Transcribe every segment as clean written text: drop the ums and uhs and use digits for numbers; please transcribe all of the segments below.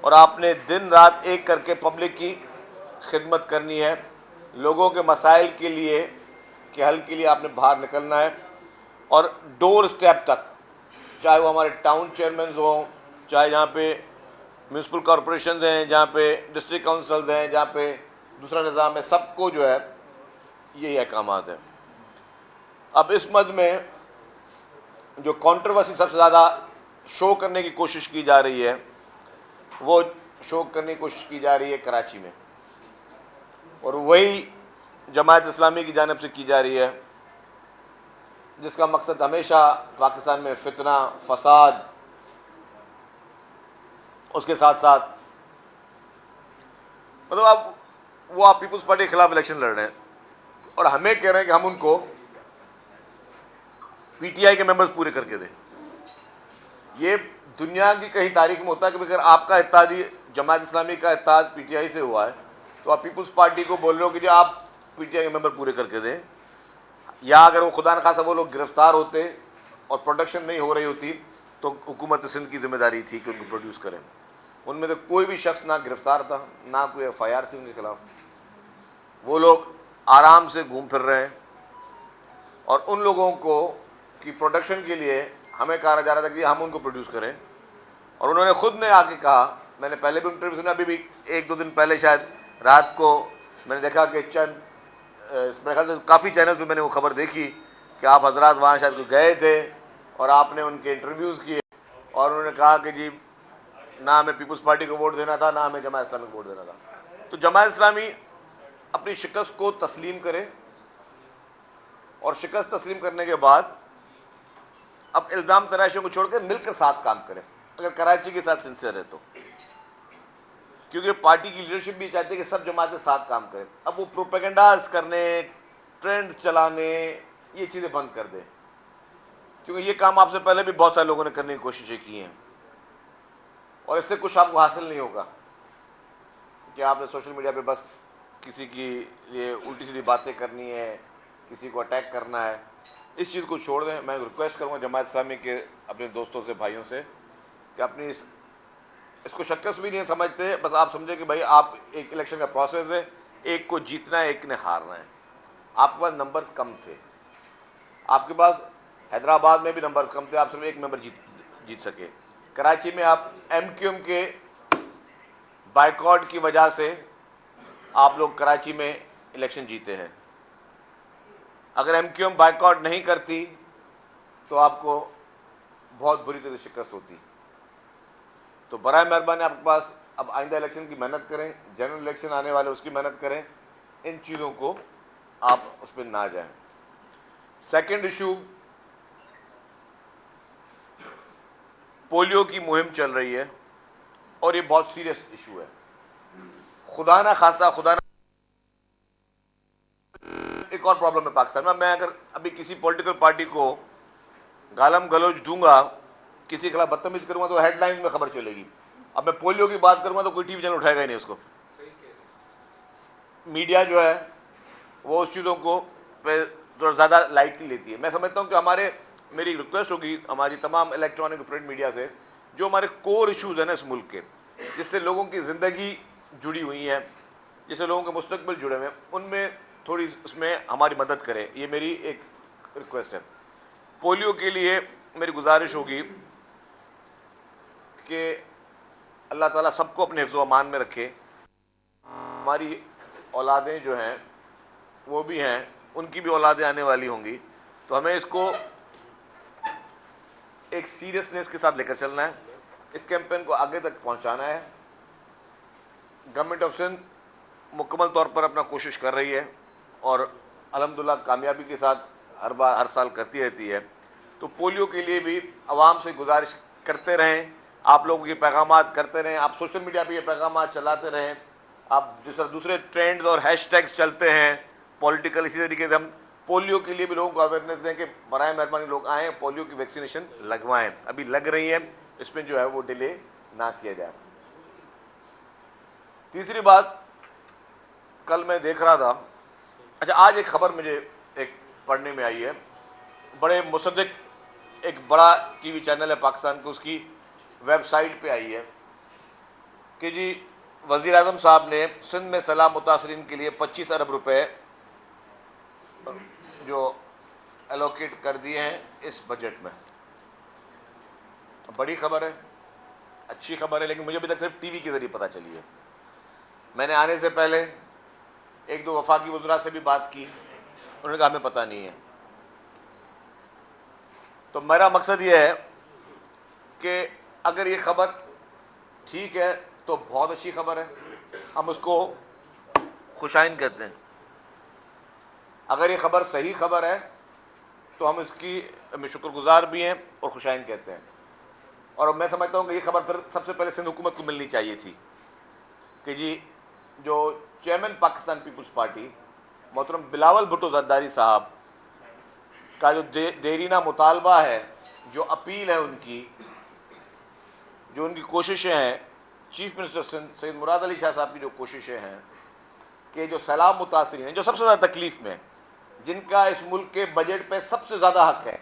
اور آپ نے دن رات ایک کر کے پبلک کی خدمت کرنی ہے، لوگوں کے مسائل کے لیے کے حل کے لیے آپ نے باہر نکلنا ہے، اور ڈور اسٹیپ تک، چاہے وہ ہمارے ٹاؤن چیئرمینز ہوں، چاہے جہاں پہ میونسپل کارپوریشنز ہیں، جہاں پہ ڈسٹرکٹ کونسلز ہیں، جہاں پہ دوسرا نظام ہے، سب کو جو ہے یہی احکامات ہیں۔ اب اس مد میں جو کنٹروورسی سب سے زیادہ شو کرنے کی کوشش کی جا رہی ہے، وہ شو کرنے کی کوشش کی جا رہی ہے کراچی میں، اور وہی جماعت اسلامی کی جانب سے کی جا رہی ہے، جس کا مقصد ہمیشہ پاکستان میں فتنہ، فساد، اس کے ساتھ ساتھ مطلب آپ پیپلز پارٹی کے خلاف الیکشن لڑ رہے ہیں اور ہمیں کہہ رہے ہیں کہ ہم ان کو پی ٹی آئی کے ممبرز پورے کر کے دیں۔ یہ دنیا کی کہیں تاریخ میں ہوتا ہے کہ اگر آپ کا اتحادی جماعت اسلامی کا اتحاد پی ٹی آئی سے ہوا ہے تو آپ پیپلز پارٹی کو بول رہے ہو کہ جی آپ پی ٹی آئی کے ممبر پورے کر کے دیں، یا اگر وہ خدا نخواستہ وہ لوگ گرفتار ہوتے اور پروڈکشن نہیں ہو رہی ہوتی تو حکومت سندھ کی ذمہ داری تھی کہ ان کو پروڈیوس کریں۔ ان میں تو کوئی بھی شخص نہ گرفتار تھا، نہ کوئی ایف آئی آر تھی ان کے خلاف، وہ لوگ آرام سے گھوم پھر رہے ہیں، اور ان لوگوں کو کی پروڈکشن کے لیے ہمیں کہا جا رہا تھا کہ ہم ان کو پروڈیوس کریں، اور انہوں نے خود نے آ کے کہا، میں نے پہلے بھی انٹرویو سنا، ابھی بھی ایک دو دن پہلے شاید رات کو میں نے دیکھا کہ میرے خیال سے کافی چینلز پہ میں نے وہ خبر دیکھی کہ آپ حضرات وہاں شاید کوئی گئے تھے اور آپ نے ان کے انٹرویوز کیے، اور انہوں نے کہا کہ جی نہ ہمیں پیپلز پارٹی کو ووٹ دینا تھا، نہ ہمیں جماعت اسلامی کو ووٹ دینا تھا۔ تو جماعت اسلامی اپنی شکست کو تسلیم کرے، اور شکست تسلیم کرنے کے بعد اب الزام تراشیوں کو چھوڑ کے مل کر ساتھ کام کرے، اگر کراچی کے ساتھ سنسیئر ہے تو، کیونکہ پارٹی کی لیڈرشپ بھی چاہتی ہے کہ سب جماعتیں ساتھ کام کریں۔ اب وہ پروپیگنڈاز کرنے، ٹرینڈ چلانے، یہ چیزیں بند کر دیں، کیونکہ یہ کام آپ سے پہلے بھی بہت سارے لوگوں نے کرنے کی کوششیں کی ہیں، اور اس سے کچھ آپ کو حاصل نہیں ہوگا کہ آپ نے سوشل میڈیا پہ بس کسی کی یہ الٹی سیدھی باتیں کرنی ہے، کسی کو اٹیک کرنا ہے۔ اس چیز کو چھوڑ دیں۔ میں ریکویسٹ کروں گا جماعت اسلامی کے اپنے دوستوں سے، بھائیوں سے، کہ اپنی اس کو شکست بھی نہیں سمجھتے، بس آپ سمجھیں کہ بھائی آپ ایک الیکشن کا پروسیس ہے، ایک کو جیتنا ہے، ایک نے ہارنا ہے۔ آپ کے پاس نمبرز کم تھے، آپ کے پاس حیدرآباد میں بھی نمبرز کم تھے، آپ صرف ایک نمبر جیت سکے۔ کراچی میں آپ ایم کیو ایم کے بائیکاٹ کی وجہ سے آپ لوگ کراچی میں الیکشن جیتے ہیں۔ اگر ایم کیو ایم بائیکاٹ نہیں کرتی تو آپ کو بہت بری طرح سے شکست ہوتی۔ تو برائے مہربانی آپ کے پاس اب آئندہ الیکشن کی محنت کریں، جنرل الیکشن آنے والے اس کی محنت کریں، ان چیزوں کو آپ اس پہ نہ جائیں۔ سیکنڈ ایشو، پولیو کی مہم چل رہی ہے، اور یہ بہت سیریس ایشو ہے۔ خدا نہ خواستہ، ایک اور پرابلم ہے پاکستان میں اگر ابھی کسی پولیٹیکل پارٹی کو گالم گلوچ دوں گا، کسی کے خلاف بدتمیزی کروں گا تو ہیڈ لائن میں خبر چلے گی۔ اب میں پولیو کی بات کروں گا تو کوئی ٹی وی چینل اٹھائے گا ہی نہیں اس کو۔ میڈیا جو ہے وہ اس چیزوں کو زیادہ لائٹلی لیتی ہے۔ میں سمجھتا ہوں کہ میری ریکویسٹ ہوگی ہماری تمام الیکٹرانک اور پرنٹ میڈیا سے، جو ہمارے کور ایشوز ہیں نا اس ملک کے، جس سے لوگوں کی زندگی جڑی ہوئی ہے، جس سے لوگوں کے مستقبل جڑے ہوئے ہیں، ان میں تھوڑی اس میں ہماری مدد کریں، یہ میری ایک ریکویسٹ ہے۔ پولیو کے لیے میری گزارش ہوگی کہ اللہ تعالیٰ سب کو اپنے حفظ و امان میں رکھے۔ ہماری اولادیں جو ہیں وہ بھی ہیں، ان کی بھی اولادیں آنے والی ہوں گی، تو ہمیں اس کو ایک سیریسنس کے ساتھ لے کر چلنا ہے، اس کیمپین کو آگے تک پہنچانا ہے۔ گورنمنٹ آف سندھ مکمل طور پر اپنا کوشش کر رہی ہے، اور الحمدللہ کامیابی کے ساتھ ہر سال کرتی رہتی ہے۔ تو پولیو کے لیے بھی عوام سے گزارش کرتے رہیں، آپ لوگوں یہ پیغامات کرتے رہیں، آپ سوشل میڈیا پہ یہ پیغامات چلاتے رہیں، آپ جس طرح دوسرے ٹرینڈز اور ہیش ٹیگز چلتے ہیں پولیٹیکل، اسی طریقے سے ہم پولیو کے لیے بھی لوگوں کو اویئرنیس دیں کہ برائے مہربانی لوگ آئیں، پولیو کی ویکسینیشن لگوائیں، ابھی لگ رہی ہے، اس میں جو ہے وہ ڈیلے نہ کیا جائے۔ تیسری بات، کل میں دیکھ رہا تھا، اچھا آج ایک خبر مجھے ایک پڑھنے میں آئی ہے، بڑے مصدق ایک بڑا ٹی وی چینل ہے پاکستان کو، اس کی ویب سائٹ پہ آئی ہے کہ جی وزیر اعظم صاحب نے سندھ میں سیلاب متاثرین کے لیے 25 ارب روپے جو الوکیٹ کر دیے ہیں اس بجٹ میں. بڑی خبر ہے, اچھی خبر ہے, لیکن مجھے ابھی تک صرف ٹی وی کے ذریعے پتہ چلی ہے. میں نے آنے سے پہلے ایک دو وفاقی وزراء سے بھی بات کی, انہوں نے کہا ہمیں پتہ نہیں ہے. تو میرا مقصد یہ ہے کہ اگر یہ خبر ٹھیک ہے تو بہت اچھی خبر ہے, ہم اس کو خوشائن کہتے ہیں. اگر یہ خبر صحیح خبر ہے تو ہم اس کی شکر گزار بھی ہیں اور خوشائن کہتے ہیں. اور میں سمجھتا ہوں کہ یہ خبر پھر سب سے پہلے سندھ حکومت کو ملنی چاہیے تھی کہ جی جو چیئرمین پاکستان پیپلز پارٹی محترم بلاول بھٹو زرداری صاحب کا جو دیرینہ مطالبہ ہے, جو اپیل ہے ان کی, جو ان کی کوششیں ہیں, چیف منسٹر سید مراد علی شاہ صاحب کی جو کوششیں ہیں کہ جو سیلاب متاثرین ہیں, جو سب سے زیادہ تکلیف میں, جن کا اس ملک کے بجٹ پہ سب سے زیادہ حق ہے,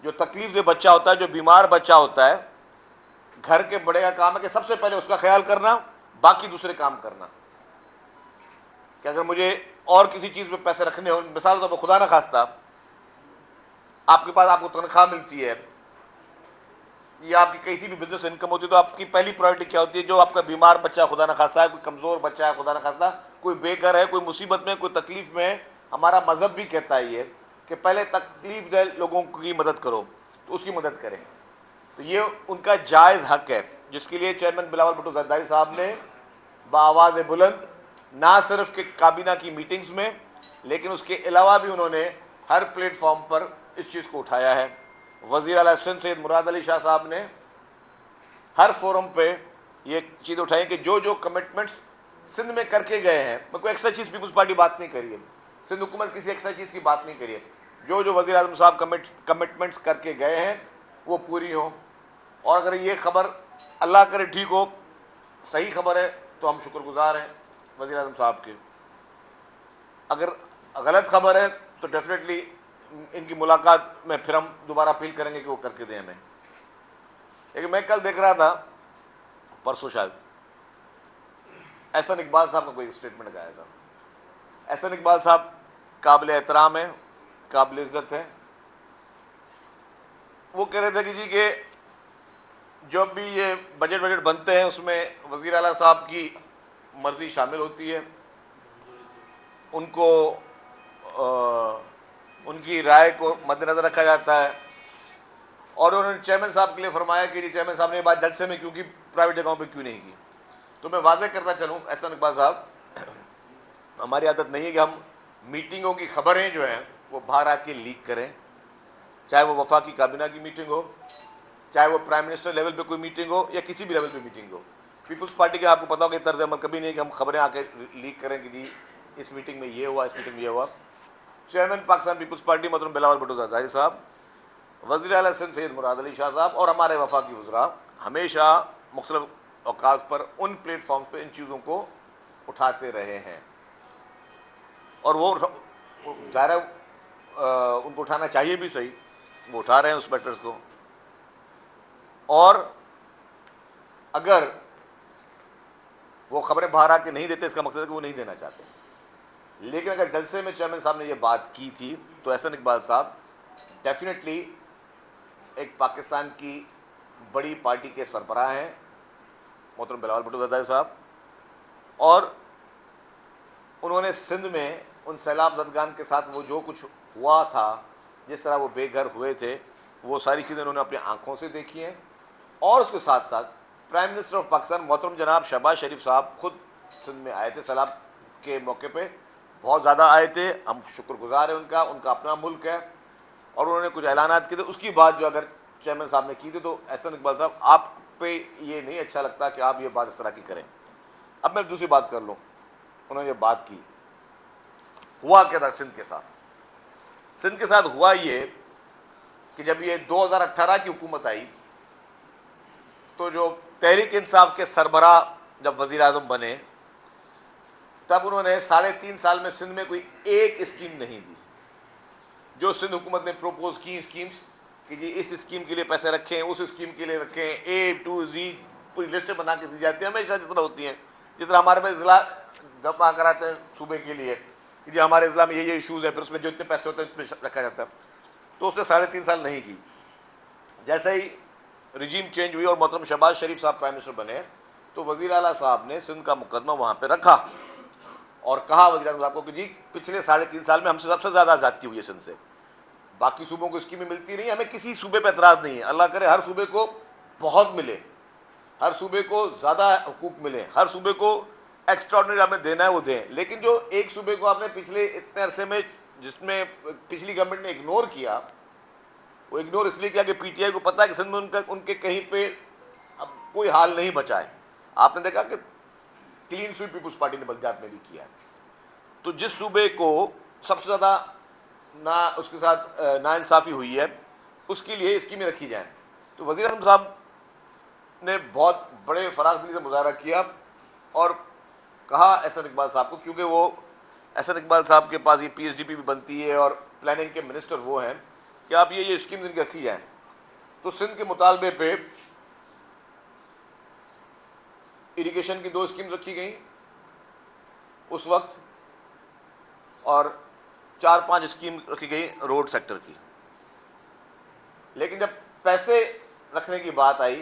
جو تکلیف سے بچہ ہوتا ہے, جو بیمار بچہ ہوتا ہے, گھر کے بڑے کا کام ہے کہ سب سے پہلے اس کا خیال کرنا, باقی دوسرے کام کرنا. کہ اگر مجھے اور کسی چیز پہ پیسے رکھنے ہوں, مثال طور پر خدا نہ خواستہ آپ کے پاس آپ کو تنخواہ ملتی ہے یا آپ کی کسی بھی بزنس انکم ہوتی ہے, تو آپ کی پہلی پرائرٹی کیا ہوتی ہے؟ جو آپ کا بیمار بچہ خدا نہ خواستہ ہے, کوئی کمزور بچہ ہے خدا نہ خواستہ, کوئی بے گھر ہے, کوئی مصیبت میں, کوئی تکلیف میں ہے. ہمارا مذہب بھی کہتا ہے یہ کہ پہلے تکلیف دہ لوگوں کی مدد کرو, تو اس کی مدد کریں. تو یہ ان کا جائز حق ہے, جس کے لیے چیئرمین بلاول بھٹو زرداری صاحب نے بآواز بلند نہ صرف کہ کابینہ کی میٹنگز میں, لیکن اس کے علاوہ بھی انہوں نے ہر پلیٹ فارم پر اس چیز کو اٹھایا ہے. وزیر اعلیٰ سندھ سید مراد علی شاہ صاحب نے ہر فورم پہ یہ چیز اٹھائی کہ جو جو کمٹمنٹس سندھ میں کر کے گئے ہیں, میں کوئی ایکسٹرا چیز پیپلز پارٹی بات نہیں کری ہے, سندھ حکومت کسی ایکسٹرا چیز کی بات نہیں کری ہے, جو جو وزیر اعظم صاحب کمٹمنٹس کر کے گئے ہیں وہ پوری ہوں. اور اگر یہ خبر اللہ کرے ٹھیک ہو, صحیح خبر ہے, تو ہم شکر گزار ہیں وزیر اعظم صاحب کے. اگر غلط خبر ہے تو ڈیفینیٹلی ان کی ملاقات میں پھر ہم دوبارہ اپیل کریں گے کہ وہ کر کے دیں ہمیں. لیکن میں کل دیکھ رہا تھا, پرسوں شاید, احسن اقبال صاحب کا کوئی اسٹیٹمنٹ آیا تھا. احسن اقبال صاحب قابل احترام ہیں, قابل عزت ہیں. وہ کہہ رہے تھے کہ جی کہ جب بھی یہ بجٹ بنتے ہیں اس میں وزیر اعلیٰ صاحب کی مرضی شامل ہوتی ہے, ان کو ان کی رائے کو مد نظر رکھا جاتا ہے. اور انہوں نے چیئرمین صاحب کے لیے فرمایا کہ جی چیئرمین صاحب نے یہ بات جلسے میں کیوں کی, پرائیویٹ جگہوں پہ کیوں نہیں کی. تو میں واضح کرتا چلوں احسن اقبال صاحب, ہماری عادت نہیں ہے کہ ہم میٹنگوں کی خبریں جو ہیں وہ باہر آ کے لیک کریں, چاہے وہ وفاقی کابینہ کی میٹنگ ہو, چاہے وہ پرائم منسٹر لیول پہ کوئی میٹنگ ہو, یا کسی بھی لیول پہ میٹنگ ہو. پیپلز پارٹی کا آپ کو پتا ہو کہ طرز عمل کبھی نہیں کہ ہم خبریں آ کے لیک کریں کہ جی اس میٹنگ میں یہ ہوا, اس میٹنگ میں یہ ہوا. چیئرمین پاکستان پیپلز پارٹی محترم بلاول بھٹو زرداری صاحب, وزیر اعلیٰ سندھ سید مراد علی شاہ صاحب اور ہمارے وفاقی وزراء ہمیشہ مختلف اوقات پر ان پلیٹ فارمز پہ ان چیزوں کو اٹھاتے رہے ہیں. اور وہ ظاہر ہے ان کو اٹھانا چاہیے بھی, صحیح, وہ اٹھا رہے ہیں اس میٹرز کو. اور اگر وہ خبریں باہر آ کے نہیں دیتے, اس کا مقصد ہے کہ وہ نہیں دینا چاہتے. لیکن اگر جلسے میں چیئرمین صاحب نے یہ بات کی تھی تو احسن اقبال صاحب ڈیفینیٹلی ایک پاکستان کی بڑی پارٹی کے سربراہ ہیں محترم بلاول بھٹو زرداری صاحب, اور انہوں نے سندھ میں ان سیلاب زدگان کے ساتھ وہ جو کچھ ہوا تھا, جس طرح وہ بے گھر ہوئے تھے, وہ ساری چیزیں انہوں نے اپنی آنکھوں سے دیکھی ہیں. اور اس کے ساتھ ساتھ پرائم منسٹر آف پاکستان محترم جناب شہباز شریف صاحب خود سندھ میں آئے تھے سیلاب کے موقع پہ, بہت زیادہ آئے تھے. ہم شکر گزار ہیں ان کا اپنا ملک ہے, اور انہوں نے کچھ اعلانات کیے تھے. اس کی بات جو اگر چیئرمین صاحب نے کی تھی تو احسن اقبال صاحب آپ پہ یہ نہیں اچھا لگتا کہ آپ یہ بات اس طرح کی کریں. اب میں دوسری بات کر لوں, انہوں نے یہ بات کی, ہوا کیا تھا سندھ کے ساتھ؟ سندھ کے ساتھ ہوا یہ کہ جب یہ 2018 کی حکومت آئی تو جو تحریک انصاف کے سربراہ جب وزیر اعظم بنے, تب انہوں نے 3.5 سال میں سندھ میں کوئی ایک اسکیم نہیں دی. جو سندھ حکومت نے پروپوز کی اسکیمز کہ جی اس اسکیم کے لیے پیسے رکھیں, اس اسکیم کے لیے رکھیں, A to Z پوری لسٹیں بنا کے دی جاتی ہیں ہمیشہ جس طرح ہوتی ہیں. جس طرح ہمارے پاس اضلاع جمع کراتے ہیں صوبے کے لیے کہ جی ہمارے اضلاع میں یہ ایشوز ہیں, پھر اس میں جو اتنے پیسے ہوتے ہیں اس میں رکھا جاتا ہے. تو اس نے 3.5 سال نہیں کی. جیسے ہی رجیم چینج ہوئی اور محترم شہباز شریف صاحب پرائم منسٹر بنے تو وزیر اعلیٰ صاحب نے سندھ کا مقدمہ وہاں پہ رکھا اور کہا وزیر اعظم صاحب کو کہ جی پچھلے 3.5 سال میں ہم سے سب سے زیادہ زیادتی ہوئی ہے سندھ سے, باقی صوبوں کو اسکیمیں ملتی نہیں, ہمیں کسی صوبے پہ اعتراض نہیں ہے, اللہ کرے ہر صوبے کو بہت ملے, ہر صوبے کو زیادہ حقوق ملے, ہر صوبے کو ایکسٹرا آرڈنری ہمیں دینا ہے وہ دیں. لیکن جو ایک صوبے کو آپ نے پچھلے اتنے عرصے میں جس میں پچھلی گورنمنٹ نے اگنور کیا, وہ اگنور اس لیے کیا کہ پی ٹی آئی کو پتا ہے کہ سندھ میں ان کے کہیں پہ اب کوئی حال نہیں بچا ہے. آپ نے دیکھا کہ کلین سویپ پیپلز پارٹی نے بلدیات میں بھی کیا ہے. تو جس صوبے کو سب سے زیادہ اس کے ساتھ ناانصافی ہوئی ہے اس کے لیے اسکیمیں رکھی جائیں. تو وزیر اعظم صاحب نے بہت بڑے فراخ دلی سے مظاہرہ کیا اور کہا احسن اقبال صاحب کو, کیونکہ وہ احسن اقبال صاحب کے پاس یہ پی ایچ ڈی پی بھی بنتی ہے اور پلاننگ کے منسٹر وہ ہیں, کہ آپ یہ اسکیم ان کی رکھی جائیں. تو سندھ کے مطالبے پہ اریگیشن کی 2 اسکیمز رکھی گئیں اس وقت اور 4-5 اسکیم رکھی گئی روڈ سیکٹر کی. لیکن جب پیسے رکھنے کی بات آئی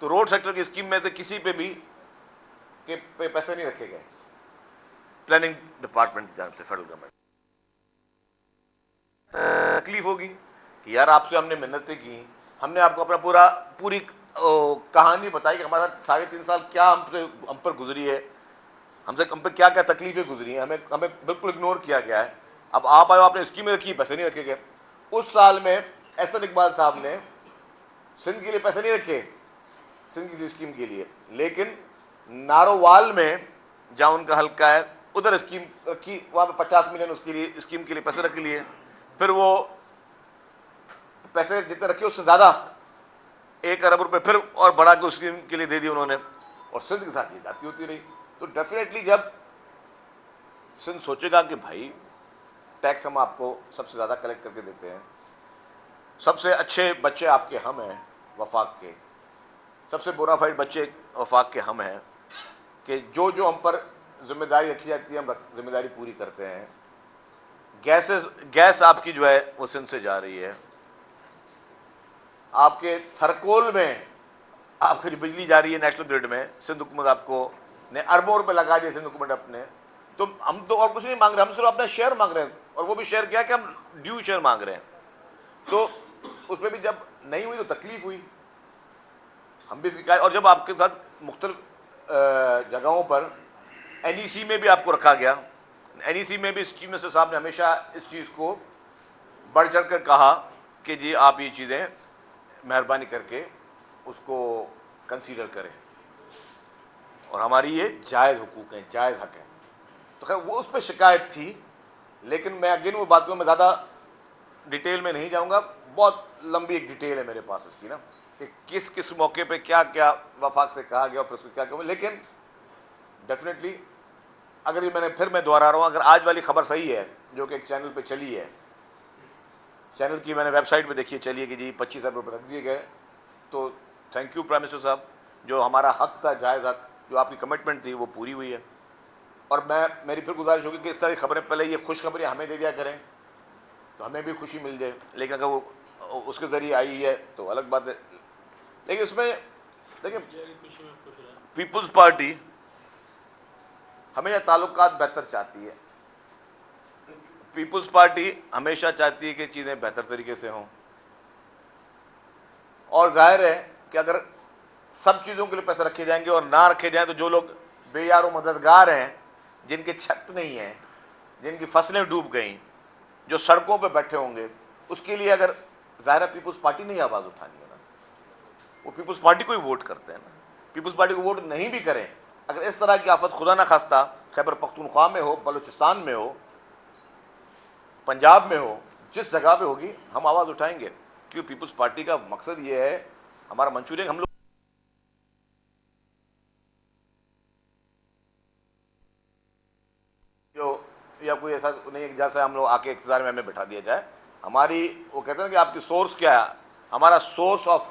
تو روڈ سیکٹر کی اسکیم میں سے کسی پہ بھی پیسے نہیں رکھے گئے پلاننگ ڈپارٹمنٹ کی جانب سے, فیڈرل گورنمنٹ. تکلیف ہوگی کہ یار آپ سے ہم نے محنتیں کی, ہم نے آپ کو اپنا پوری کہانی بتائی کہ ہمارے ساتھ 3.5 سال کیا ہم پر گزری ہے, ہم پہ کیا کیا تکلیفیں گزری ہیں, ہمیں بالکل اگنور کیا گیا ہے. اب آپ آئے, آپ نے اسکیمیں رکھی, پیسے نہیں رکھے گئے. اس سال میں احسن اقبال صاحب نے سندھ کے لیے پیسے نہیں رکھے سندھ کی اسکیم کے لیے, لیکن نارووال میں جہاں ان کا حلقہ ہے ادھر اسکیم رکھی, وہاں پہ 50 ملین اس کے لیے اسکیم کے لیے پیسے رکھ لیے. پھر وہ پیسے جتنے رکھے اس سے زیادہ 1 ارب روپے پھر اور بڑھا کے اسکیم کے لیے دے دی انہوں نے, اور سندھ کے ساتھ یہ جاتی ہوتی رہی. تو ڈیفینیٹلی جب سندھ سوچے گا کہ بھائی ٹیکس ہم آپ کو سب سے زیادہ کلیکٹ کر کے دیتے ہیں, سب سے اچھے بچے آپ کے ہم ہیں وفاق کے, سب سے بونافائیڈ بچے وفاق کے ہم ہیں, کہ جو ہم پر ذمہ داری رکھی جاتی ہے ہم ذمہ داری پوری کرتے ہیں. گیس آپ کی جو ہے وہ سندھ سے جا رہی ہے, آپ کے تھرکول میں آپ کی بجلی جا رہی ہے نیشنل گریڈ میں, سندھ حکومت آپ کو نے اربوں روپے لگا دیے سندھ حکومت اپنے. تو ہم تو اور کچھ نہیں مانگ رہے, ہم صرف اپنا شیئر مانگ رہے ہیں, اور وہ بھی شیئر کیا کہ ہم ڈیو شیئر مانگ رہے ہیں. تو اس میں بھی جب نہیں ہوئی تو تکلیف ہوئی, ہم بھی اس کی. اور جب آپ کے ساتھ مختلف جگہوں پر این ای سی میں بھی آپ کو رکھا گیا, این ای سی میں بھی چیف منسٹر صاحب نے ہمیشہ اس چیز کو بڑھ چڑھ کر کہا کہ جی آپ یہ چیزیں مہربانی کر کے اس کو کنسیڈر کریں, اور ہماری یہ جائز حقوق ہیں, جائز حق ہیں. تو خیر وہ اس پہ شکایت تھی, لیکن میں اگین وہ باتوں میں زیادہ ڈیٹیل میں نہیں جاؤں گا, بہت لمبی ایک ڈیٹیل ہے میرے پاس اس کی نا, کہ کس کس موقع پہ کیا کیا وفاق سے کہا گیا اور پھر اس کو کیا کہوں. لیکن ڈیفینیٹلی اگر یہ میں دوہرا رہا ہوں, اگر آج والی خبر صحیح ہے جو کہ ایک چینل پہ چلی ہے, چینل کی میں نے ویب سائٹ پہ دیکھی ہے چلی ہے کہ جی 25 ارب روپے رکھ دیے گئے, تو تھینک یو پرائم منسٹر صاحب, جو ہمارا حق تھا جائز حق, جو آپ کی کمٹمنٹ تھی وہ پوری ہوئی ہے. اور میری پھر گزارش ہوگی کہ اس طرح کی خبریں پہلے یہ خوش خبریں ہمیں دے دیا کریں تو ہمیں بھی خوشی مل جائے, لیکن اگر وہ اس کے ذریعے آئی ہے تو الگ بات ہے. لیکن اس میں دیکھیں پیپلز پارٹی ہمیشہ تعلقات بہتر چاہتی ہے, پیپلز پارٹی ہمیشہ چاہتی ہے کہ چیزیں بہتر طریقے سے ہوں, اور ظاہر ہے کہ اگر سب چیزوں کے لیے پیسے رکھے جائیں گے اور نہ رکھے جائیں تو جو لوگ بے یار و مددگار ہیں, جن کے چھت نہیں ہیں, جن کی فصلیں ڈوب گئیں, جو سڑکوں پہ بیٹھے ہوں گے, اس کے لیے اگر ظاہر پیپلز پارٹی نہیں آواز اٹھانی ہے نا, وہ پیپلز پارٹی کو ہی ووٹ کرتے ہیں نا. پیپلز پارٹی کو ووٹ نہیں بھی کریں, اگر اس طرح کی آفت خدا نہ خواستہ خیبر پختونخوا میں ہو, بلوچستان میں ہو, پنجاب میں ہو, جس جگہ پہ ہوگی ہم آواز اٹھائیں گے, کیونکہ پیپلز پارٹی کا مقصد یہ ہے, ہمارا منشور ہے ہم لوگ جو یا کوئی ایسا نہیں ہے جیسا ہم لوگ آ کے اقتدار میں ہمیں بٹھا دیا جائے. ہماری وہ کہتے ہیں کہ آپ کی سورس کیا ہے, ہمارا سورس آف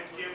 MKM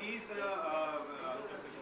30